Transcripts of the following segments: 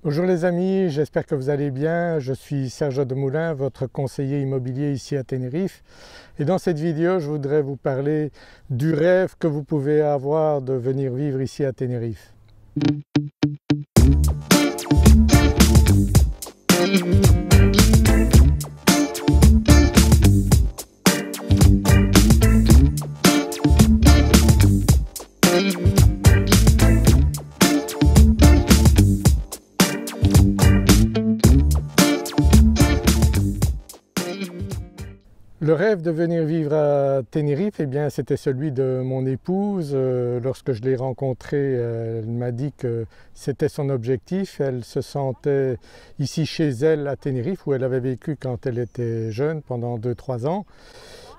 Bonjour les amis, j'espère que vous allez bien. Je suis Serge Demoulin, votre conseiller immobilier ici à Tenerife. Et dans cette vidéo, je voudrais vous parler du rêve que vous pouvez avoir de venir vivre ici à Tenerife. Le rêve de venir vivre à Tenerife, eh bien, c'était celui de mon épouse. Lorsque je l'ai rencontrée, elle m'a dit que c'était son objectif. Elle se sentait ici chez elle à Tenerife, où elle avait vécu quand elle était jeune, pendant 2-3 ans.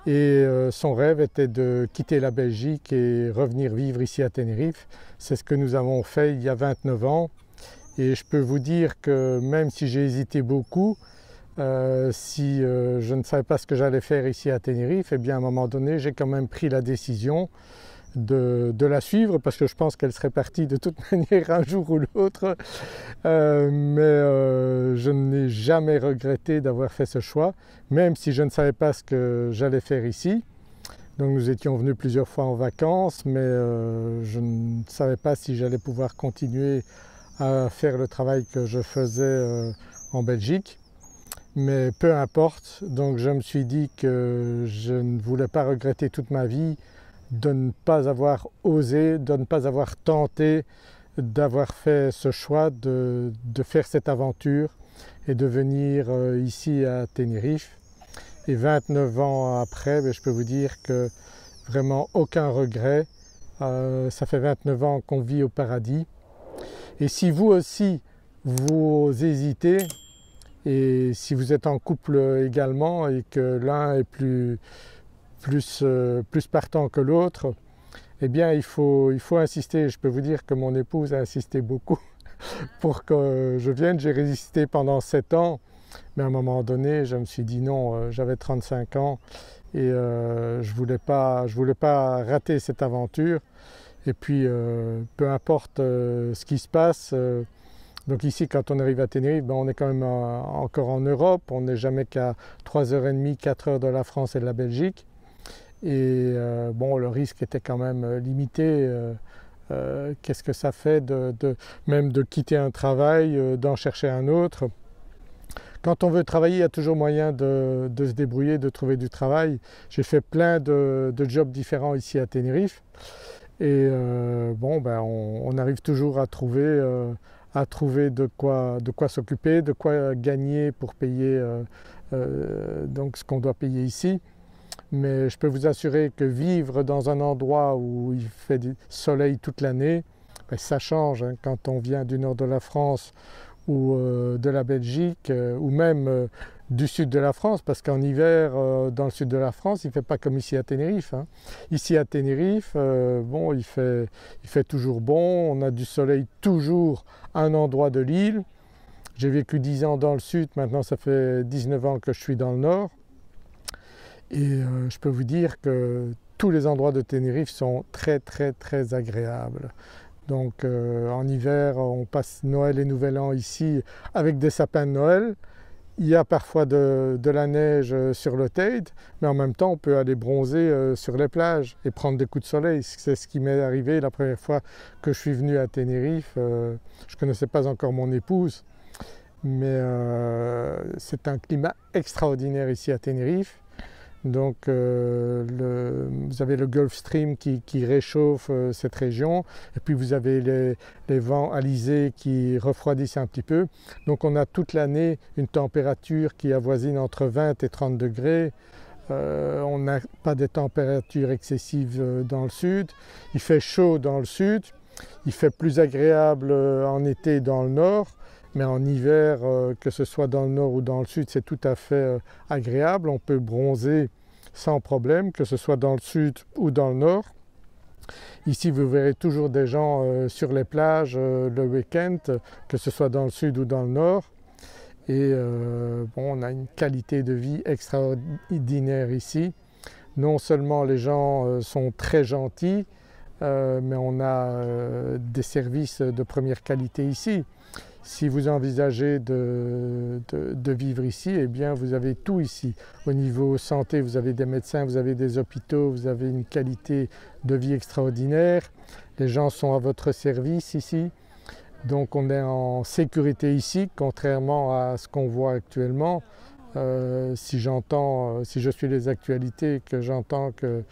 Et son rêve était de quitter la Belgique et revenir vivre ici à Tenerife. C'est ce que nous avons fait il y a 29 ans. Et je peux vous dire que même si j'ai hésité beaucoup, si je ne savais pas ce que j'allais faire ici à Tenerife, eh bien à un moment donné j'ai quand même pris la décision de la suivre parce que je pense qu'elle serait partie de toute manière un jour ou l'autre. Mais je n'ai jamais regretté d'avoir fait ce choix, même si je ne savais pas ce que j'allais faire ici. Donc nous étions venus plusieurs fois en vacances, mais je ne savais pas si j'allais pouvoir continuer à faire le travail que je faisais en Belgique. Mais peu importe, donc je me suis dit que je ne voulais pas regretter toute ma vie de ne pas avoir osé, de ne pas avoir tenté, d'avoir fait ce choix de faire cette aventure et de venir ici à Tenerife. Et 29 ans après, je peux vous dire que vraiment aucun regret. Ça fait 29 ans qu'on vit au paradis. Et si vous aussi, vous hésitez, et si vous êtes en couple également et que l'un est plus partant que l'autre, eh bien il faut insister. Je peux vous dire que mon épouse a insisté beaucoup pour que je vienne. J'ai résisté pendant 7 ans, mais à un moment donné je me suis dit non, j'avais 35 ans et je voulais pas rater cette aventure. Et puis peu importe ce qui se passe, donc ici, quand on arrive à Tenerife, on est quand même encore en Europe, on n'est jamais qu'à 3h30, 4h de la France et de la Belgique. Et bon, le risque était quand même limité. Qu'est-ce que ça fait même de quitter un travail, d'en chercher un autre? Quand on veut travailler, il y a toujours moyen de se débrouiller, de trouver du travail. J'ai fait plein de jobs différents ici à Tenerife. Et bon, on arrive toujours à trouver de quoi s'occuper, de quoi gagner pour payer donc ce qu'on doit payer ici. Mais je peux vous assurer que vivre dans un endroit où il fait du soleil toute l'année, ça change hein, quand on vient du nord de la France ou de la Belgique ou même du sud de la France, parce qu'en hiver dans le sud de la France il ne fait pas comme ici à Tenerife hein. Ici à Tenerife, bon, il fait toujours bon, on a du soleil toujours à un endroit de l'île. J'ai vécu 10 ans dans le sud, maintenant ça fait 19 ans que je suis dans le nord. Et je peux vous dire que tous les endroits de Tenerife sont très agréables. Donc en hiver, on passe Noël et Nouvel An ici avec des sapins de Noël. Il y a parfois de la neige sur le Teide, mais en même temps on peut aller bronzer sur les plages et prendre des coups de soleil. C'est ce qui m'est arrivé la première fois que je suis venu à Tenerife. Je ne connaissais pas encore mon épouse, mais c'est un climat extraordinaire ici à Tenerife. Donc vous avez le Gulf Stream qui réchauffe cette région, et puis vous avez les vents alizés qui refroidissent un petit peu. Donc on a toute l'année une température qui avoisine entre 20 et 30 degrés. On n'a pas de températures excessives dans le sud. Il fait chaud dans le sud, il fait plus agréable en été dans le nord. Mais en hiver, que ce soit dans le nord ou dans le sud, c'est tout à fait agréable. On peut bronzer sans problème, que ce soit dans le sud ou dans le nord. Ici, vous verrez toujours des gens sur les plages le week-end, que ce soit dans le sud ou dans le nord. Et bon, on a une qualité de vie extraordinaire ici. Non seulement les gens sont très gentils, mais on a des services de première qualité ici. Si vous envisagez de vivre ici, eh bien vous avez tout ici. Au niveau santé, vous avez des médecins, vous avez des hôpitaux, vous avez une qualité de vie extraordinaire. Les gens sont à votre service ici. Donc on est en sécurité ici, contrairement à ce qu'on voit actuellement. Si je suis les actualités et que j'entends que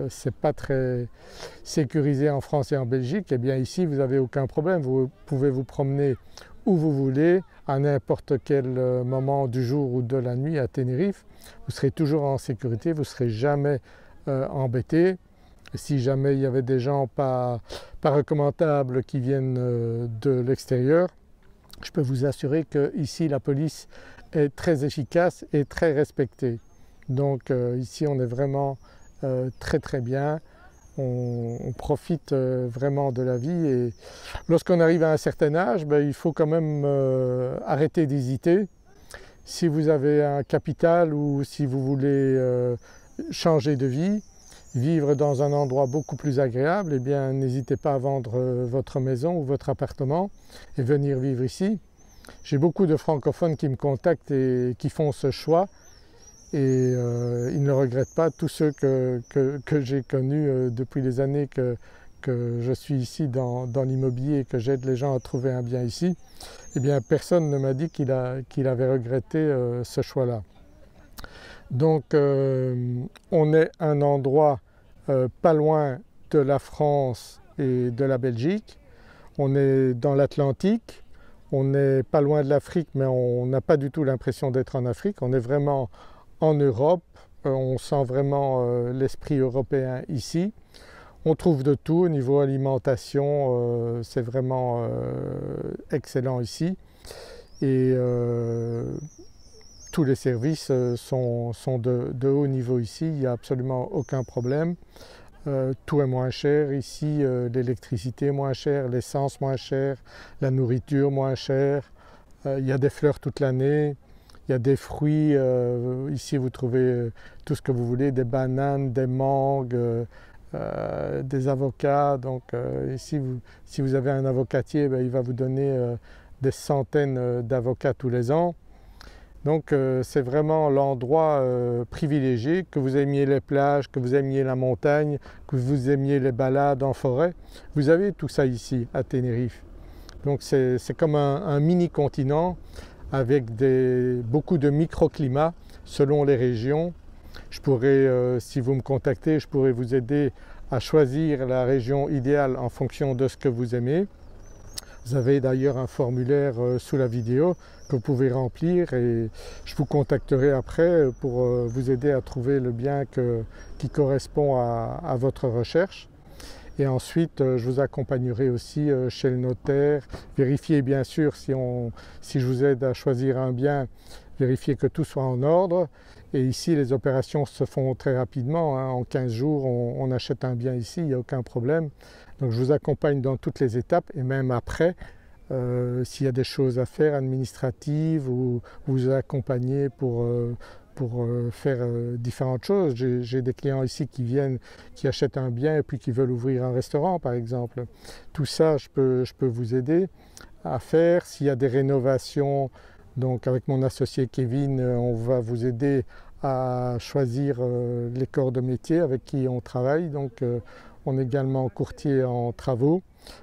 c'est pas très sécurisé en France et en Belgique, eh bien ici vous n'avez aucun problème, vous pouvez vous promener où vous voulez, à n'importe quel moment du jour ou de la nuit à Tenerife. Vous serez toujours en sécurité, vous ne serez jamais embêté. Si jamais il y avait des gens pas recommandables qui viennent de l'extérieur, je peux vous assurer que ici la police est très efficace et très respectée. Donc ici on est vraiment très bien, on profite vraiment de la vie, et lorsqu'on arrive à un certain âge, il faut quand même arrêter d'hésiter. Si vous avez un capital ou si vous voulez changer de vie, vivre dans un endroit beaucoup plus agréable, eh bien n'hésitez pas à vendre votre maison ou votre appartement et venir vivre ici. J'ai beaucoup de francophones qui me contactent et qui font ce choix, et ils ne le regrettent pas. Tous ceux que j'ai connus depuis les années que je suis ici dans l'immobilier et que j'aide les gens à trouver un bien ici, eh bien personne ne m'a dit qu'il avait regretté ce choix-là. Donc on est un endroit pas loin de la France et de la Belgique, on est dans l'Atlantique, on n'est pas loin de l'Afrique, mais on n'a pas du tout l'impression d'être en Afrique, on est vraiment en Europe, on sent vraiment l'esprit européen ici. On trouve de tout au niveau alimentation, c'est vraiment excellent ici, et tous les services sont de haut niveau ici, il n'y a absolument aucun problème. Tout est moins cher ici, l'électricité moins chère, l'essence moins chère, la nourriture moins chère, il y a des fleurs toute l'année, il y a des fruits, ici vous trouvez tout ce que vous voulez, des bananes, des mangues, des avocats. Donc ici si vous avez un avocatier, il va vous donner des centaines d'avocats tous les ans. Donc c'est vraiment l'endroit privilégié, que vous aimiez les plages, que vous aimiez la montagne, que vous aimiez les balades en forêt. Vous avez tout ça ici à Tenerife. Donc c'est comme un mini-continent avec beaucoup de microclimats selon les régions. Je pourrais, si vous me contactez, je pourrais vous aider à choisir la région idéale en fonction de ce que vous aimez. Vous avez d'ailleurs un formulaire sous la vidéo que vous pouvez remplir, et je vous contacterai après pour vous aider à trouver le bien qui correspond à votre recherche. Et ensuite je vous accompagnerai aussi chez le notaire, vérifier bien sûr si je vous aide à choisir un bien, vérifier que tout soit en ordre. Et ici les opérations se font très rapidement, hein. En 15 jours on achète un bien ici, il n'y a aucun problème. Donc je vous accompagne dans toutes les étapes, et même après, s'il y a des choses à faire administratives, ou vous accompagner pour faire différentes choses. J'ai des clients ici qui viennent, qui achètent un bien et puis qui veulent ouvrir un restaurant par exemple. Tout ça je peux vous aider à faire. S'il y a des rénovations, donc avec mon associé Kevin, on va vous aider à choisir les corps de métier avec qui on travaille. Donc on est également courtier en travaux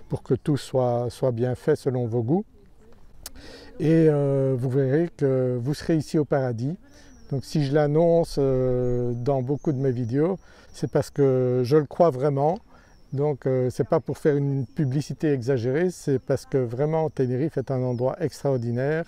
pour que tout soit bien fait selon vos goûts. Et vous verrez que vous serez ici au paradis. Donc si je l'annonce dans beaucoup de mes vidéos, c'est parce que je le crois vraiment. Donc ce n'est pas pour faire une publicité exagérée, c'est parce que vraiment Tenerife est un endroit extraordinaire.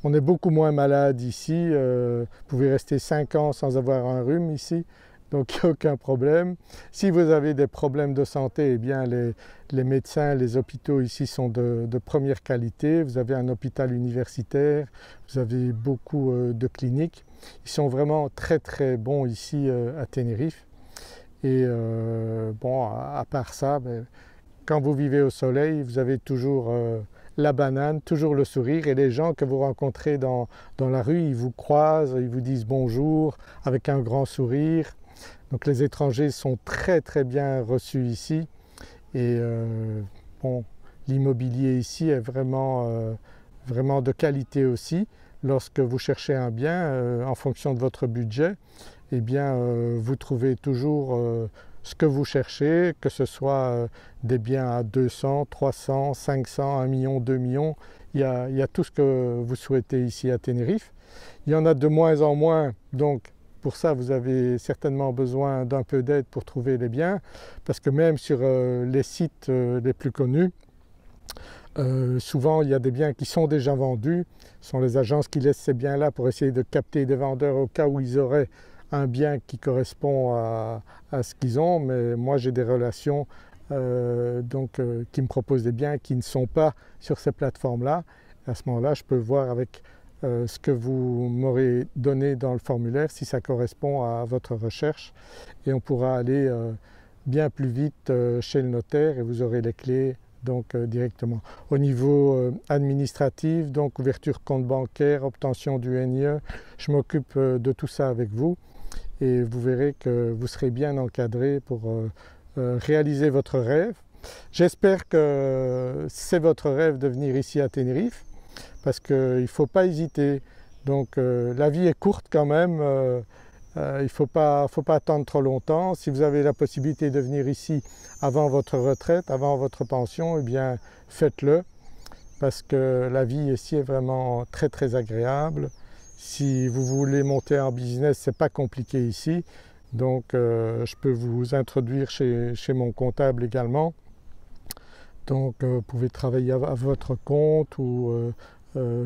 On est beaucoup moins malade ici, vous pouvez rester 5 ans sans avoir un rhume ici, donc il n'y a aucun problème. Si vous avez des problèmes de santé, eh bien les médecins, les hôpitaux ici sont de première qualité. Vous avez un hôpital universitaire, vous avez beaucoup de cliniques. Ils sont vraiment très bons ici à Tenerife. Et bon, à part ça, quand vous vivez au soleil, vous avez toujours la banane, toujours le sourire, et les gens que vous rencontrez dans la rue, ils vous croisent, ils vous disent bonjour avec un grand sourire. Donc les étrangers sont très bien reçus ici, et bon, l'immobilier ici est vraiment, vraiment de qualité aussi. Lorsque vous cherchez un bien, en fonction de votre budget, eh bien, vous trouvez toujours ce que vous cherchez, que ce soit des biens à 200, 300, 500, 1 million, 2 millions. Il y a tout ce que vous souhaitez ici à Tenerife. Il y en a de moins en moins, donc pour ça vous avez certainement besoin d'un peu d'aide pour trouver les biens, parce que même sur les sites les plus connus, souvent il y a des biens qui sont déjà vendus. Ce sont les agences qui laissent ces biens-là pour essayer de capter des vendeurs au cas où ils auraient un bien qui correspond à ce qu'ils ont, mais moi j'ai des relations qui me proposent des biens qui ne sont pas sur ces plateformes-là. À ce moment-là, je peux voir avec ce que vous m'aurez donné dans le formulaire si ça correspond à votre recherche, et on pourra aller bien plus vite chez le notaire et vous aurez les clés donc directement. Au niveau administratif, donc ouverture compte bancaire, obtention du NIE, je m'occupe de tout ça avec vous et vous verrez que vous serez bien encadré pour réaliser votre rêve. J'espère que c'est votre rêve de venir ici à Tenerife, parce qu'il ne faut pas hésiter. Donc la vie est courte quand même, il ne faut pas attendre trop longtemps. Si vous avez la possibilité de venir ici avant votre retraite, avant votre pension, eh bien faites-le, parce que la vie ici est vraiment très très agréable. Si vous voulez monter en business, ce n'est pas compliqué ici. Donc je peux vous introduire chez mon comptable également. Donc vous pouvez travailler à votre compte ou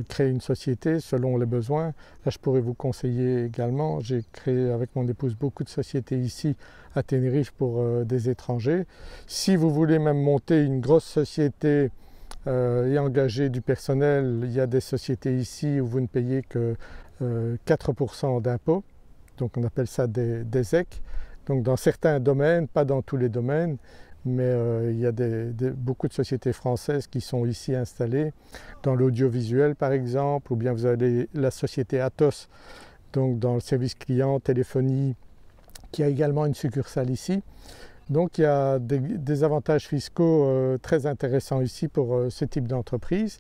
créer une société selon les besoins. Là je pourrais vous conseiller également. J'ai créé avec mon épouse beaucoup de sociétés ici à Tenerife pour des étrangers. Si vous voulez même monter une grosse société et engager du personnel, il y a des sociétés ici où vous ne payez que 4% d'impôts. Donc on appelle ça des ZEC. Donc dans certains domaines, pas dans tous les domaines, mais il y a beaucoup de sociétés françaises qui sont ici installées, dans l'audiovisuel par exemple, ou bien vous avez la société Atos, donc dans le service client, téléphonie, qui a également une succursale ici. Donc il y a des avantages fiscaux très intéressants ici pour ce type d'entreprise,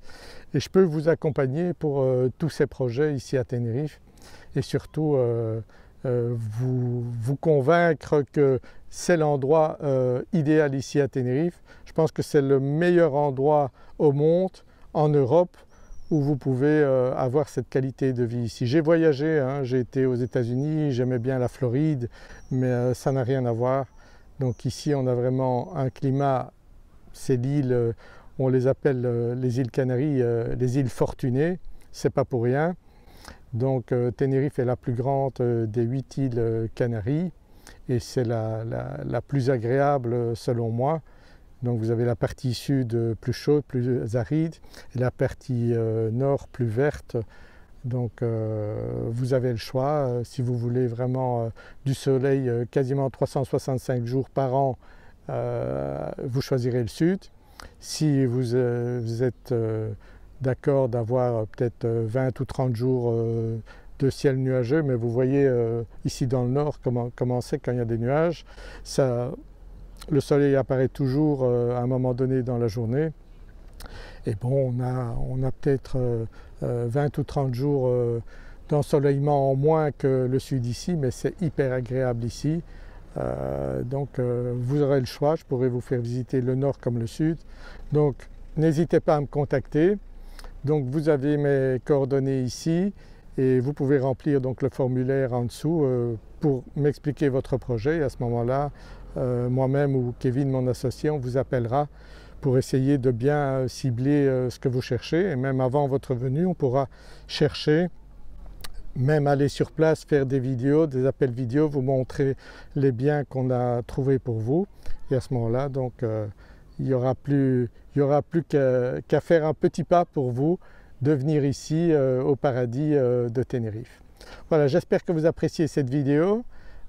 et je peux vous accompagner pour tous ces projets ici à Tenerife, et surtout vous convaincre que c'est l'endroit idéal ici à Tenerife. Je pense que c'est le meilleur endroit au monde, en Europe, où vous pouvez avoir cette qualité de vie ici. J'ai voyagé, hein, j'ai été aux États-Unis, j'aimais bien la Floride, mais ça n'a rien à voir. Donc ici on a vraiment un climat, c'est l'île, on les appelle les îles Canaries, les îles fortunées, c'est pas pour rien. Donc Tenerife est la plus grande des 8 îles Canaries et c'est la plus agréable selon moi. Donc vous avez la partie sud plus chaude, plus aride, et la partie nord plus verte. Donc vous avez le choix. Si vous voulez vraiment du soleil quasiment 365 jours par an, vous choisirez le sud. Si vous êtes d'accord d'avoir peut-être 20 ou 30 jours de ciel nuageux, mais vous voyez ici dans le nord comment c'est quand il y a des nuages. Le soleil apparaît toujours à un moment donné dans la journée. Et bon, on a peut-être 20 ou 30 jours d'ensoleillement en moins que le sud ici, mais c'est hyper agréable ici. Donc vous aurez le choix, je pourrais vous faire visiter le nord comme le sud. Donc n'hésitez pas à me contacter. Donc vous avez mes coordonnées ici et vous pouvez remplir donc le formulaire en dessous pour m'expliquer votre projet. Et à ce moment-là, moi-même ou Kevin, mon associé, on vous appellera pour essayer de bien cibler ce que vous cherchez. Et même avant votre venue, on pourra chercher, même aller sur place, faire des vidéos, des appels vidéo, vous montrer les biens qu'on a trouvés pour vous. Et à ce moment-là, donc, il n'y aura plus qu'à faire un petit pas pour vous de venir ici au paradis de Tenerife. Voilà, j'espère que vous appréciez cette vidéo.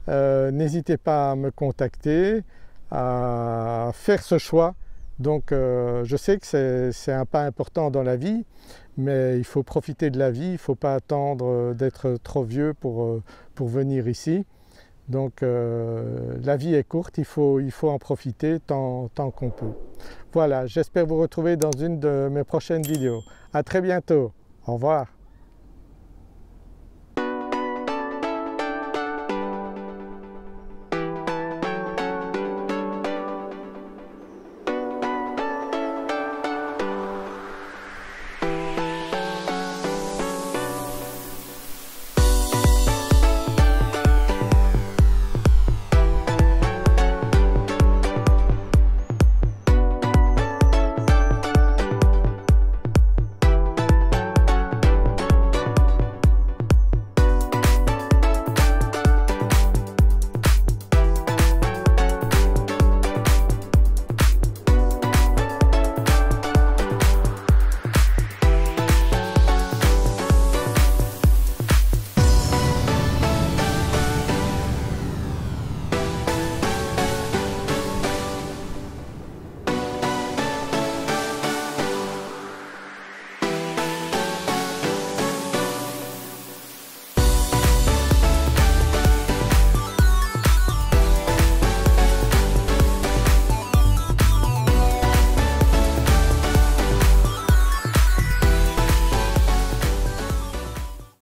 N'hésitez pas à me contacter, à faire ce choix. Donc je sais que c'est un pas important dans la vie, mais il faut profiter de la vie, il ne faut pas attendre d'être trop vieux pour venir ici. Donc la vie est courte, il faut en profiter tant qu'on peut. Voilà, j'espère vous retrouver dans une de mes prochaines vidéos. À très bientôt. Au revoir.